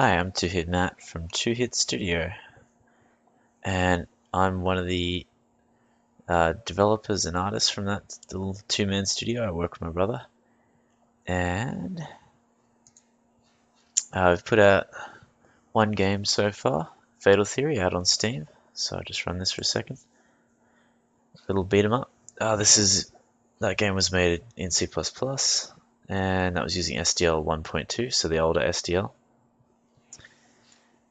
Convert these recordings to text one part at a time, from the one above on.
Hi, I'm Two Hit Matt from Two Hit Studio, and I'm one of the developers and artists from that little two-man studio. I work with my brother, and I've put out one game so far, Fatal Theory, out on Steam. So I'll just run this for a second. Little beat 'em up. That game was made in C++, and that was using SDL 1.2, so the older SDL.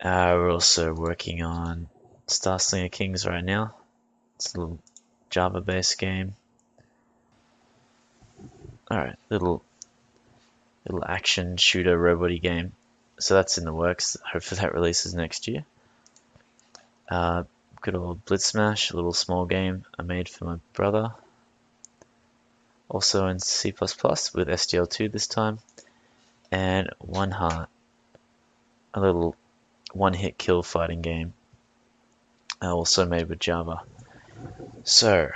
We're also working on Starslinger Kings right now. It's a little Java-based game. Alright, little action shooter robot-y game. So that's in the works. Hopefully that releases next year. Good old Blitz Smash, a little small game I made for my brother. Also in C++ with SDL2 this time. And One Heart, a little one-hit kill fighting game, also made with Java. So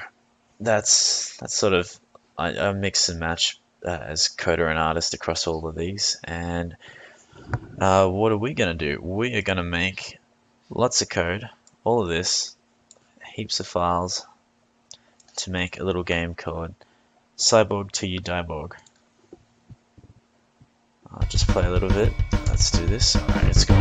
that's sort of I mix and match as coder and artist across all of these. And what are we gonna do? We are gonna make lots of code, all of this, heaps of files, to make a little game called Cyborg to You Diborg. I'll just play a little bit. Let's do this. Alright, let's go.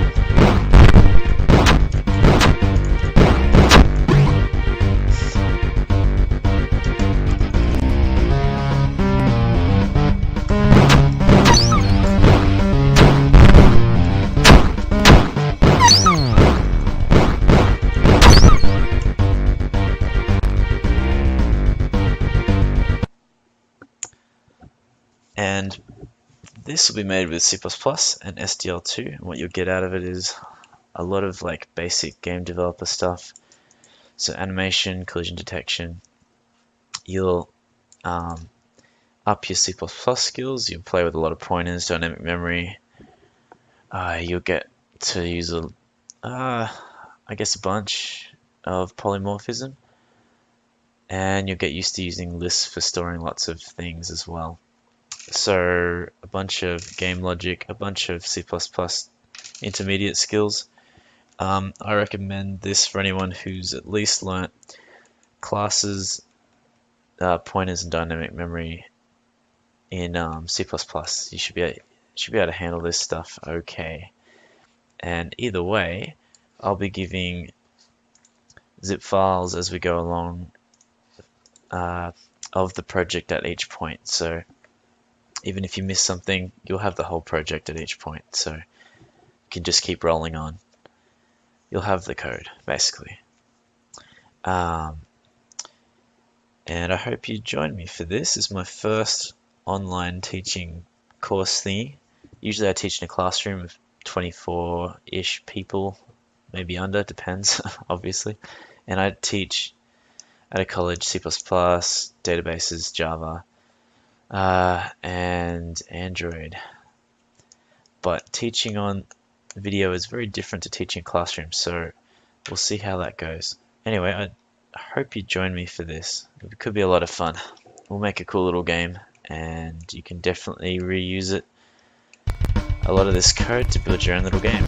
And this will be made with C++ and SDL2, and what you'll get out of it is a lot of like basic game developer stuff. So animation, collision detection. You'll up your C++ skills. You'll play with a lot of pointers, dynamic memory. You'll get to use I guess a bunch of polymorphism, and you'll get used to using lists for storing lots of things as well. So a bunch of game logic, a bunch of C++ intermediate skills. I recommend this for anyone who's at least learnt classes, pointers, and dynamic memory in C++. You should be able to handle this stuff okay. And either way, I'll be giving zip files as we go along of the project at each point. So even if you miss something, you'll have the whole project at each point, so you can just keep rolling on. You'll have the code, basically. And I hope you join me for this. This is my first online teaching course thingy. Usually I teach in a classroom of 24-ish people, maybe under, depends, obviously. And I teach at a college C++, databases, Java, and Android. But teaching on video is very different to teaching classrooms, so we'll see how that goes. Anyway, I hope you join me for this. It could be a lot of fun. We'll make a cool little game, and you can definitely reuse it, a lot of this code, to build your own little game.